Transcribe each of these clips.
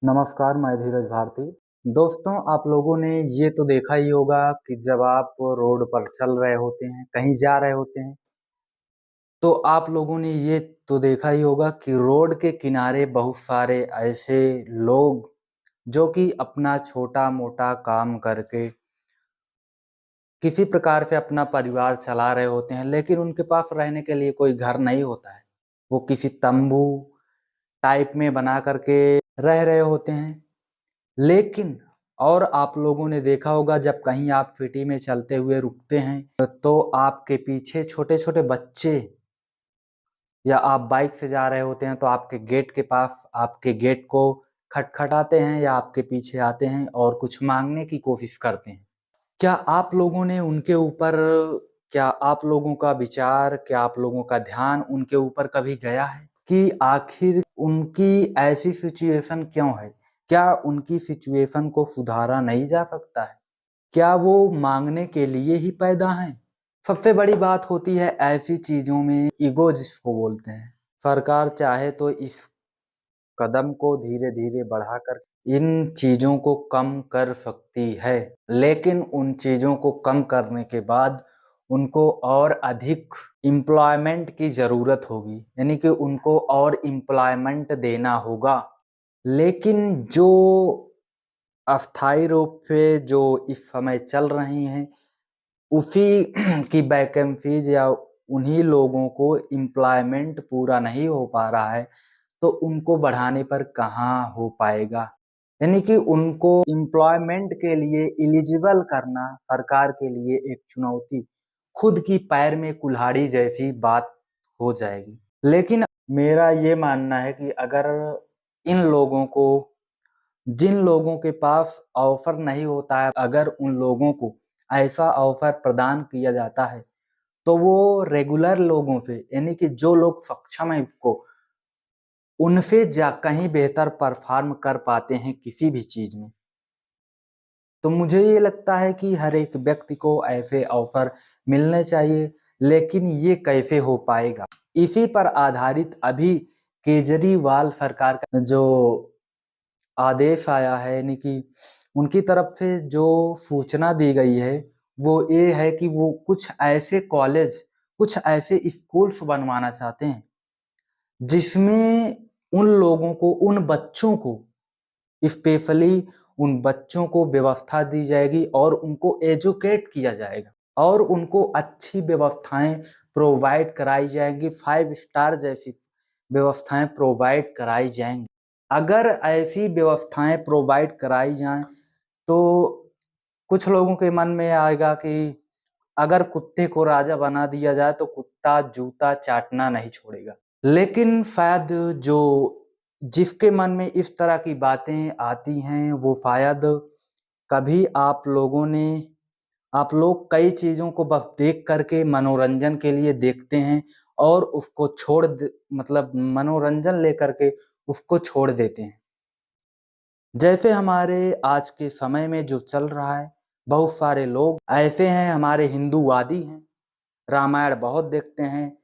नमस्कार, मैं धीरज भारती। दोस्तों, आप लोगों ने ये तो देखा ही होगा कि जब आप रोड पर चल रहे होते हैं, कहीं जा रहे होते हैं, तो आप लोगों ने ये तो देखा ही होगा कि रोड के किनारे बहुत सारे ऐसे लोग जो कि अपना छोटा-मोटा काम करके किसी प्रकार से अपना परिवार चला रहे होते हैं, लेकिन उनके पास रहने के लिए कोई घर नहीं होता है। वो किसी तंबू टाइप में बना कर के रह रहे होते हैं। लेकिन और आप लोगों ने देखा होगा जब कहीं आप सिटी में चलते हुए रुकते हैं तो आपके पीछे छोटे-छोटे बच्चे या आप बाइक से जा रहे होते हैं तो आपके गेट के पास आपके गेट को खटखटाते हैं या आपके पीछे आते हैं और कुछ माँगने की कोशिश करते हैं। क्या आप लोगों ने उनके ऊपर क्या आप लोगों का विचार, क्या आप लोगों का ध्यान उनके ऊपर कभी गया है कि आखिर उनकी ऐसी सिचुएशन क्यों है? क्या उनकी सिचुएशन को सुधारा नहीं जा सकता है? क्या वो माँगने के लिए ही पैदा हैं? सबसे बड़ी बात होती है ऐसी चीज़ों में ईगो जिसको बोलते हैं। सरकार चाहे तो इस कदम को धीरे-धीरे बढ़ाकर इन चीज़ों को कम कर सकती है। लेकिन उन चीज़ों को कम करने के बाद उनको और अधिक एम्प्लॉयमेंट की ज़रूरत होगी। यानी कि उनको और एम्प्लॉयमेंट देना होगा। लेकिन जो अस्थायी रूप से जो इस समय चल रही हैं, उसी की वैकेंसीज़ या उन्हीं लोगों को एम्प्लॉयमेंट पूरा नहीं हो पा रहा है, तो उनको बढ़ाने पर कहाँ हो पाएगा। यानी कि उनको एम्प्लॉयमेंट के लिए एलिजिबल करना सरकार के लिए एक चुनौती, खुद की पैर में कुल्हाड़ी जैसी बात हो जाएगी। लेकिन मेरा ये मानना है कि अगर इन लोगों को जिन लोगों के पास ऑफ़र नहीं होता है, अगर उन लोगों को ऐसा ऑफ़र प्रदान किया जाता है, तो वो रेगुलर लोगों से यानी कि जो लोग सक्षम हैं उसको उनसे जा कहीं बेहतर परफ़ॉर्म कर पाते हैं किसी भी चीज़ में। तो मुझे ये लगता है कि हर एक व्यक्ति को ऐसे ऑफ़र मिलने चाहिए, लेकिन ये कैसे हो पाएगा? इसी पर आधारित अभी केजरीवाल सरकार का जो आदेश आया है यानी कि उनकी तरफ से जो सूचना दी गई है, वो ये है कि वो कुछ ऐसे कॉलेज, कुछ ऐसे स्कूल्स बनवाना चाहते हैं, जिसमें उन लोगों को, उन बच्चों को स्पेशली उन बच्चों को व्यवस्था दी जाएगी और उनको एजुकेट किया जाएगा और उनको अच्छी व्यवस्थाएँ प्रोवाइड कराई जाएँगी, 5 स्टार जैसी व्यवस्थाएँ प्रोवाइड कराई जाएँगी। अगर ऐसी व्यवस्थाएँ प्रोवाइड कराई जाएँ, तो कुछ लोगों के मन में आएगा कि अगर कुत्ते को राजा बना दिया जाए, तो कुत्ता जूता चाटना नहीं छोड़ेगा। लेकिन शायद जो जिसके मन में इस तरह की बातें आती हैं, वो शायद कभी आप लोग कई चीज़ों को बस देख कर के मनोरंजन के लिए देखते हैं और उसको छोड़ द मतलब मनोरंजन लेकर के उसको छोड़ देते हैं। जैसे हमारे आज के समय में जो चल रहा है, बहुत सारे लोग ऐसे हैं हमारे हिंदूवादी हैं, रामायण बहुत देखते हैं,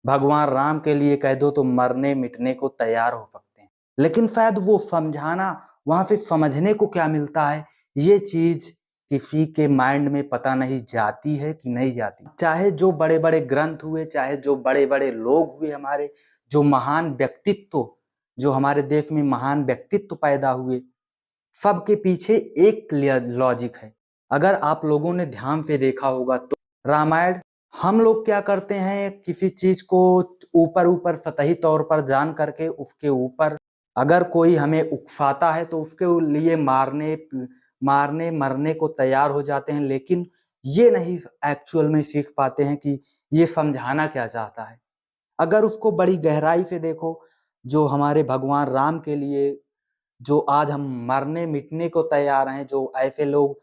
भगवान राम के लिए कह दो तो मरने-मिटने को तैयार हो सकते हैं। लेकिन शायद वो समझाना वहाँ से समझने को क्या मिलता है, ये चीज़ किसी के माइंड में पता नहीं जाती है कि नहीं जाती। चाहे जो बड़े-बड़े ग्रंथ हुए, चाहे जो बड़े-बड़े लोग हुए हमारे, जो महान व्यक्तित्व जो हमारे देश में महान व्यक्तित्व पैदा हुए, सबके पीछे एक लॉजिक है। अगर आप लोगों ने ध्यान से देखा होगा तो रामायण हम लोग क्या करते हैं किसी चीज़ को ऊपर-ऊपर सतही तौर पर जान करके उसके ऊपर अगर कोई हमें उकसाता है तो उसके लिए मरने को तैयार हो जाते हैं, लेकिन ये नहीं एक्चुअल में सीख पाते हैं कि ये समझाना क्या चाहता है। अगर उसको बड़ी गहराई से देखो, जो हमारे भगवान राम के लिए जो आज हम मरने-मिटने को तैयार हैं, जो ऐसे लोग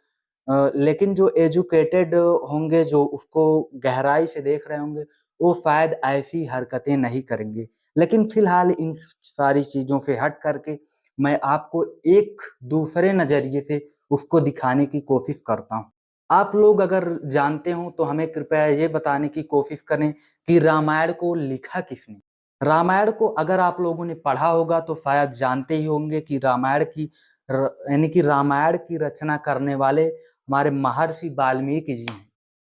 लेकिन जो एजुकेटेड होंगे, जो उसको गहराई से देख रहे होंगे, वो शायद ऐसी हरकतें नहीं करेंगे। लेकिन फ़िलहाल इन सारी चीज़ों से हट कर के मैं आपको एक दूसरे नज़रिए से उसको दिखाने की कोशिश करता हूँ। आप लोग अगर जानते हो तो हमें कृपया ये बताने की कोशिश करें कि रामायण को लिखा किसने? रामायण को अगर आप लोगों ने पढ़ा होगा तो शायद जानते ही होंगे कि यानी कि रामायण की रचना करने वाले हमारे महर्षि वाल्मीकि जी हैं।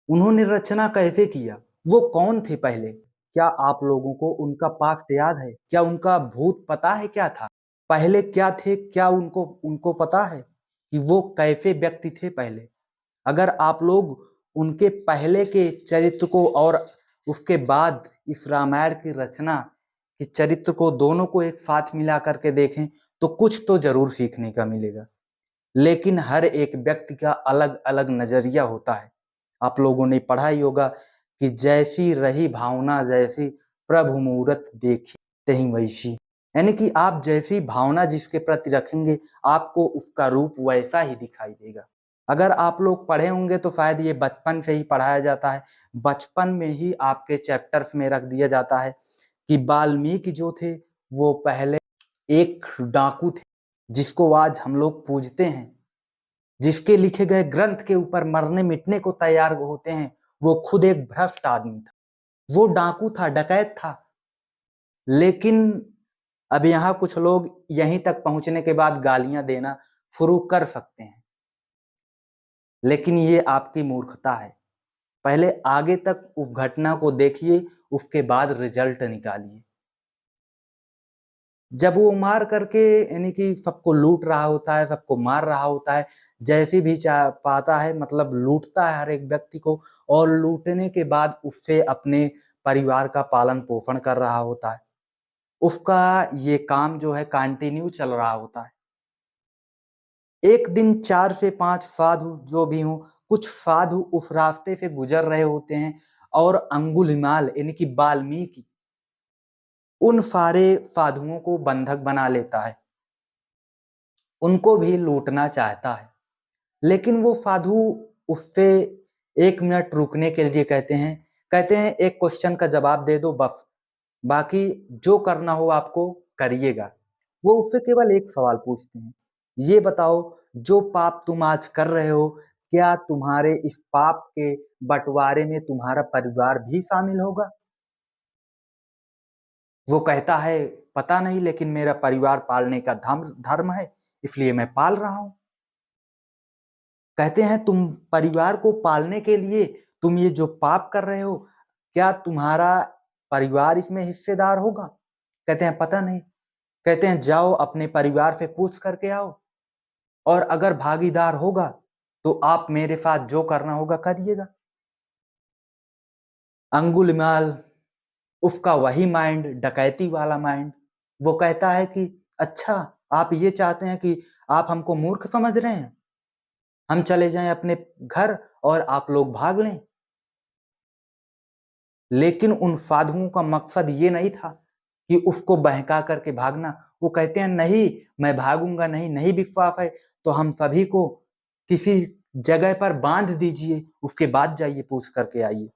उन्होंने रचना कैसे किया, वो कौन थे पहले, क्या आप लोगों को उनका पास्ट याद है? क्या उनका भूत पता है क्या था? पहले क्या थे, क्या उनको उनको पता है कि वो कैसे व्यक्ति थे पहले? अगर आप लोग उनके पहले के चरित्र को और उसके बाद इस रामायण की रचना के चरित्र को, दोनों को एक साथ मिला करके देखें तो कुछ तो जरूर सीखने का मिलेगा। लेकिन हर एक व्यक्ति का अलग अलग नजरिया होता है। आप लोगों ने पढ़ा ही होगा कि जैसी रही भावना, जैसी प्रभु मूरत देखी तही वैसी। यानी कि आप जैसी भावना जिसके प्रति रखेंगे, आपको उसका रूप वैसा ही दिखाई देगा। अगर आप लोग पढ़े होंगे तो शायद ये बचपन से ही पढ़ाया जाता है। बचपन में ही आपके चैप्टर्स में रख दिया जाता है कि वाल्मीकि जो थे वो पहले एक डाकू थे, जिसको आज हम लोग पूजते हैं, जिसके लिखे गए ग्रंथ के ऊपर मरने मिटने को तैयार होते हैं। वो खुद एक भ्रष्ट आदमी था, वो डाकू था, डकैत था। लेकिन अब यहाँ कुछ लोग यहीं तक पहुंचने के बाद गालियां देना शुरू कर सकते हैं, लेकिन ये आपकी मूर्खता है। पहले आगे तक उस घटना को देखिए, उसके बाद रिजल्ट निकालिए। जब वो मार करके यानी कि सबको लूट रहा होता है, सबको मार रहा होता है, जैसे भी चाह पाता है, मतलब लूटता है हर एक व्यक्ति को, और लूटने के बाद उससे अपने परिवार का पालन पोषण कर रहा होता है। उसका ये काम जो है कंटिन्यू चल रहा होता है। एक दिन 4 से 5 साधु जो भी हों, कुछ साधु उस रास्ते से गुजर रहे होते हैं, और अंगुलिमाल यानी कि वाल्मीकि उन सारे साधुओं को बंधक बना लेता है, उनको भी लूटना चाहता है। लेकिन वो साधु उससे 1 मिनट रुकने के लिए कहते हैं एक क्वेश्चन का जवाब दे दो बस, बाकी जो करना हो आपको करिएगा। वो उससे केवल एक सवाल पूछते हैं, ये बताओ जो पाप तुम आज कर रहे हो, क्या तुम्हारे इस पाप के बंटवारे में तुम्हारा परिवार भी शामिल होगा? वो कहता है पता नहीं, लेकिन मेरा परिवार पालने का धर्म धर्म है, इसलिए मैं पाल रहा हूं। कहते हैं तुम परिवार को पालने के लिए तुम ये जो पाप कर रहे हो, क्या तुम्हारा परिवार इसमें हिस्सेदार होगा? कहते हैं पता नहीं। कहते हैं जाओ अपने परिवार से पूछ करके आओ, और अगर भागीदार होगा तो आप मेरे साथ जो करना होगा करिएगा। अंगुलिमाल, उसका वही माइंड, डकैती वाला माइंड, वो कहता है कि अच्छा, आप ये चाहते हैं कि आप हमको मूर्ख समझ रहे हैं, हम चले जाएं अपने घर और आप लोग भाग लें। लेकिन उन साधुओं का मकसद ये नहीं था कि उसको बहका करके भागना। वो कहते हैं नहीं, मैं भागूंगा नहीं, नहीं विश्वास है तो हम सभी को किसी जगह पर बांध दीजिए, उसके बाद जाइए पूछ करके आइए।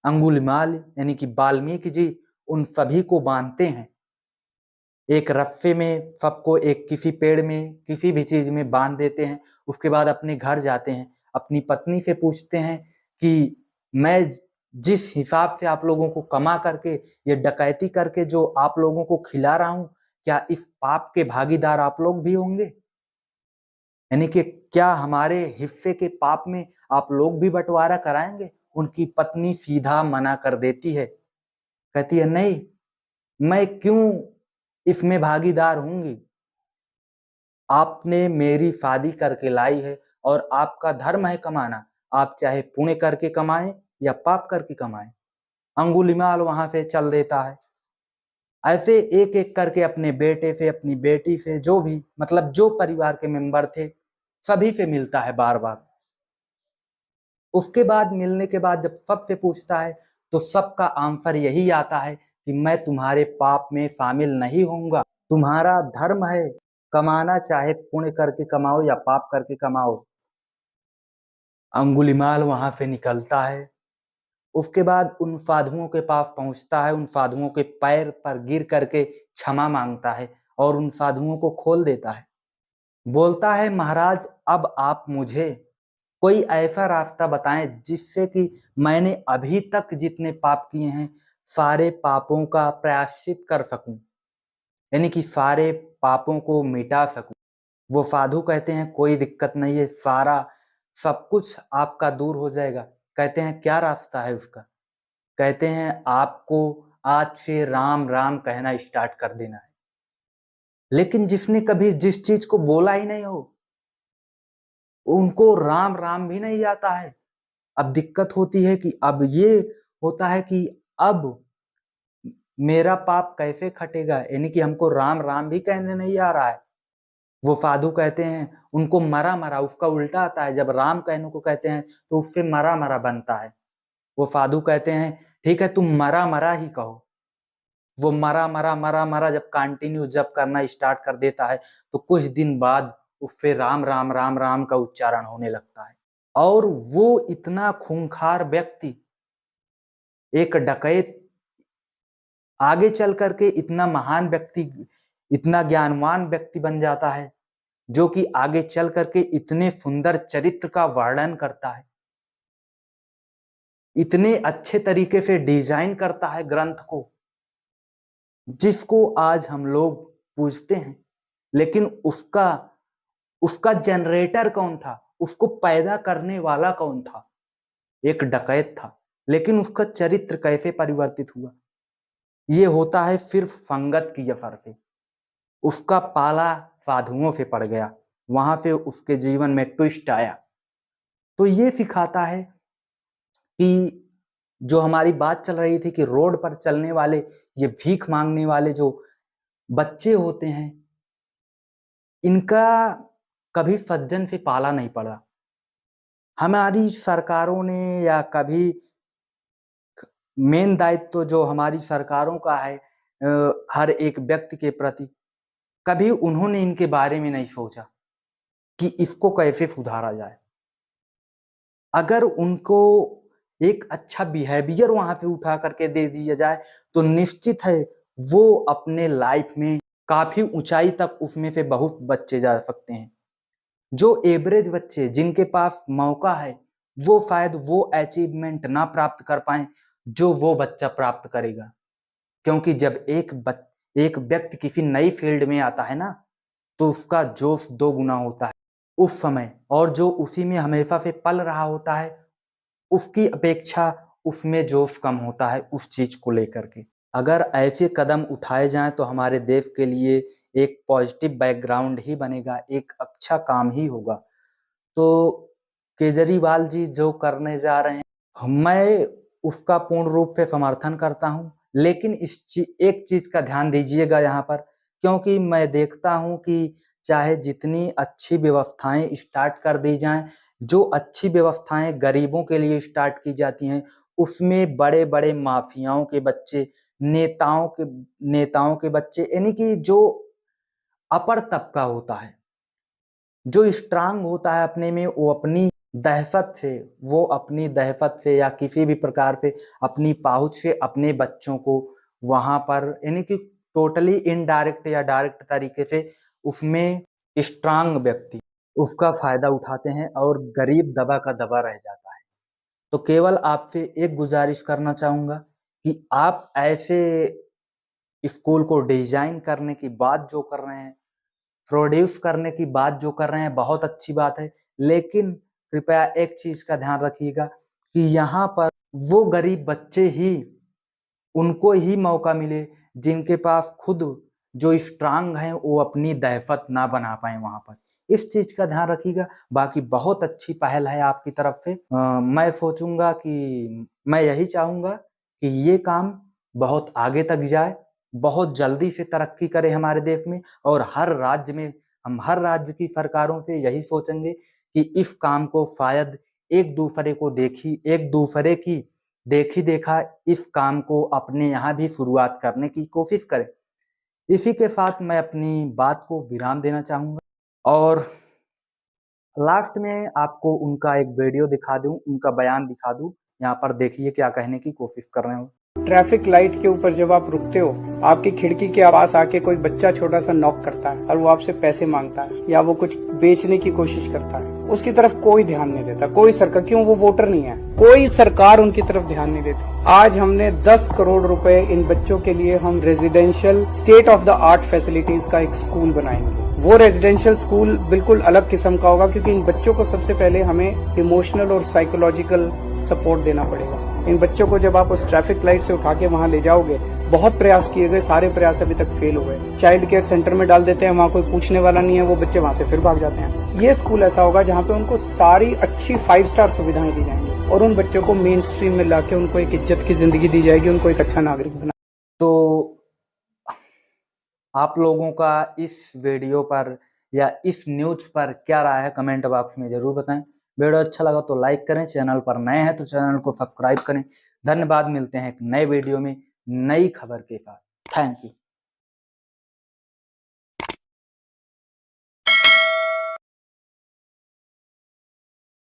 अंगुलिमाल यानी कि वाल्मीकि जी उन सभी को बांधते हैं, एक रस्से में सबको एक किसी पेड़ में किसी भी चीज में बांध देते हैं। उसके बाद अपने घर जाते हैं, अपनी पत्नी से पूछते हैं कि मैं जिस हिसाब से आप लोगों को कमा करके, ये डकैती करके जो आप लोगों को खिला रहा हूं, क्या इस पाप के भागीदार आप लोग भी होंगे? यानी कि क्या हमारे हिस्से के पाप में आप लोग भी बंटवारा कराएंगे? उनकी पत्नी सीधा मना कर देती है, कहती है नहीं, मैं क्यों इसमें भागीदार होंगी? आपने मेरी शादी करके लाई है और आपका धर्म है कमाना, आप चाहे पुण्य करके कमाएं या पाप करके कमाएं। अंगुलिमाल वहां से चल देता है। ऐसे एक एक करके अपने बेटे से, अपनी बेटी से, जो भी मतलब जो परिवार के मेंबर थे, सभी से मिलता है बार बार। उसके बाद मिलने के बाद जब सबसे पूछता है तो सबका आंसर यही आता है कि मैं तुम्हारे पाप में शामिल नहीं होऊंगा, तुम्हारा धर्म है कमाना, चाहे पुण्य करके कमाओ या पाप करके कमाओ। अंगुलिमाल वहां से निकलता है, उसके बाद उन साधुओं के पास पहुंचता है, उन साधुओं के पैर पर गिर करके क्षमा मांगता है और उन साधुओं को खोल देता है। बोलता है महाराज, अब आप मुझे कोई ऐसा रास्ता बताएं जिससे कि मैंने अभी तक जितने पाप किए हैं सारे पापों का प्रायश्चित कर सकूं, यानी कि सारे पापों को मिटा सकूं। वो साधु कहते हैं कोई दिक्कत नहीं है, सारा सब कुछ आपका दूर हो जाएगा। कहते हैं क्या रास्ता है उसका? कहते हैं आपको आज से राम राम कहना स्टार्ट कर देना है। लेकिन जिसने कभी जिस चीज को बोला ही नहीं हो, उनको राम राम भी नहीं आता है। अब दिक्कत होती है कि अब ये होता है कि अब मेरा पाप कैसे खटेगा, यानी कि हमको राम राम भी कहने नहीं आ रहा है। वो साधु कहते हैं उनको मरा मरा, उसका उल्टा आता है। जब राम कहने को कहते हैं तो उससे मरा मरा बनता है। वो साधु कहते हैं ठीक है तुम मरा मरा ही कहो। वो मरा मरा मरा मरा जब कंटिन्यू जब करना स्टार्ट कर देता है तो कुछ दिन बाद उससे राम राम राम राम का उच्चारण होने लगता है। और वो इतना खूंखार व्यक्ति, एक डकैत, आगे चल करके इतना महान व्यक्ति, इतना ज्ञानवान व्यक्ति बन जाता है जो कि आगे चल करके इतने सुंदर चरित्र का वर्णन करता है, इतने अच्छे तरीके से डिजाइन करता है ग्रंथ को, जिसको आज हम लोग पूजते हैं। लेकिन उसका उसका जनरेटर कौन था? उसको पैदा करने वाला कौन था? एक डकैत था। लेकिन उसका चरित्र कैसे परिवर्तित हुआ? ये होता है सिर्फ संगत की असर से। उसका पाला साधुओं से पड़ गया, वहां से उसके जीवन में ट्विस्ट आया। तो ये सिखाता है कि जो हमारी बात चल रही थी कि रोड पर चलने वाले, ये भीख मांगने वाले जो बच्चे होते हैं, इनका कभी सज्जन से पाला नहीं पड़ा। हमारी सरकारों ने या कभी मेन दायित्व तो जो हमारी सरकारों का है हर एक व्यक्ति के प्रति, कभी उन्होंने इनके बारे में नहीं सोचा कि इसको कैसे सुधारा जाए। अगर उनको एक अच्छा बिहेवियर वहां से उठा करके दे दिया जाए तो निश्चित है वो अपने लाइफ में काफी ऊंचाई तक उसमें से बहुत बच्चे जा सकते हैं। जो एवरेज बच्चे जिनके पास मौका है वो शायद वो अचीवमेंट ना प्राप्त कर पाए जो वो बच्चा प्राप्त करेगा। क्योंकि जब एक व्यक्ति किसी नई फील्ड में आता है ना तो उसका जोश 2 गुना होता है उस समय, और जो उसी में हमेशा से पल रहा होता है उसकी अपेक्षा उसमें जोश कम होता है उस चीज को लेकर के। अगर ऐसे कदम उठाए जाएं तो हमारे देश के लिए एक पॉजिटिव बैकग्राउंड ही बनेगा, एक अच्छा काम ही होगा। तो केजरीवाल जी जो करने जा रहे हैं मैं उसका पूर्ण रूप से समर्थन करता हूं। लेकिन एक चीज का ध्यान दीजिएगा यहाँ पर, क्योंकि मैं देखता हूं कि चाहे जितनी अच्छी व्यवस्थाएं स्टार्ट कर दी जाएं, जो अच्छी व्यवस्थाएं गरीबों के लिए स्टार्ट की जाती हैं उसमें बड़े बड़े माफियाओं के बच्चे, नेताओं के बच्चे, यानी कि जो अपर तबका होता है, जो स्ट्रांग होता है अपने में, वो अपनी दहशत से या किसी भी प्रकार से अपनी पहुंच से अपने बच्चों को वहां पर, यानी कि टोटली इनडायरेक्ट या डायरेक्ट तरीके से उसमें स्ट्रांग व्यक्ति उसका फायदा उठाते हैं और गरीब दबा का दबा रह जाता है। तो केवल आपसे एक गुजारिश करना चाहूंगा कि आप ऐसे स्कूल को डिजाइन करने की बात जो कर रहे हैं, प्रोड्यूस करने की बात जो कर रहे हैं, बहुत अच्छी बात है। लेकिन कृपया एक चीज का ध्यान रखिएगा कि यहाँ पर वो गरीब बच्चे ही, उनको ही मौका मिले जिनके पास खुद जो स्ट्रांग हैं वो अपनी दहशत ना बना पाए वहां पर। इस चीज का ध्यान रखिएगा। बाकी बहुत अच्छी पहल है आपकी तरफ से। मैं सोचूंगा कि मैं यही चाहूंगा कि ये काम बहुत आगे तक जाए, बहुत जल्दी से तरक्की करे हमारे देश में, और हम हर राज्य की सरकारों से यही सोचेंगे कि इस काम को शायद एक दूसरे की देखी देखा इस काम को अपने यहाँ भी शुरुआत करने की कोशिश करें। इसी के साथ मैं अपनी बात को विराम देना चाहूंगा और लास्ट में आपको उनका एक वीडियो दिखा दूं, उनका बयान दिखा दूं। यहाँ पर देखिए क्या कहने की कोशिश कर रहे हो। ट्रैफिक लाइट के ऊपर जब आप रुकते हो, आपकी खिड़की के पास आके कोई बच्चा छोटा सा नॉक करता है और वो आपसे पैसे मांगता है या वो कुछ बेचने की कोशिश करता है। उसकी तरफ कोई ध्यान नहीं देता, कोई सरकार, क्यों? वो वोटर नहीं है, कोई सरकार उनकी तरफ ध्यान नहीं देती। आज हमने 10 करोड़ रुपए इन बच्चों के लिए हम residential state of the art facilities का एक स्कूल बनाएंगे। वो रेजिडेंशियल स्कूल बिल्कुल अलग किस्म का होगा, क्योंकि इन बच्चों को सबसे पहले हमें इमोशनल और साइकोलॉजिकल सपोर्ट देना पड़ेगा। इन बच्चों को जब आप उस ट्रैफिक लाइट से उठा के वहां ले जाओगे, बहुत प्रयास किए गए, सारे प्रयास अभी तक फेल हुए। चाइल्ड केयर सेंटर में डाल देते हैं, वहां कोई पूछने वाला नहीं है, वो बच्चे वहां से फिर भाग जाते हैं। ये स्कूल ऐसा होगा जहां पे उनको सारी अच्छी 5 स्टार सुविधाएं दी जाएंगी और उन बच्चों को मेन स्ट्रीम में लाके उनको एक इज्जत की जिंदगी दी जाएगी, उनको एक अच्छा नागरिक बना। तो आप लोगों का इस वीडियो पर या इस न्यूज पर क्या राय है, कमेंट बॉक्स में जरूर बताएं। वीडियो अच्छा लगा तो लाइक करें, चैनल पर नए हैं तो चैनल को सब्सक्राइब करें। धन्यवाद, मिलते हैं एक नए वीडियो में नई खबर के साथ। Thank you.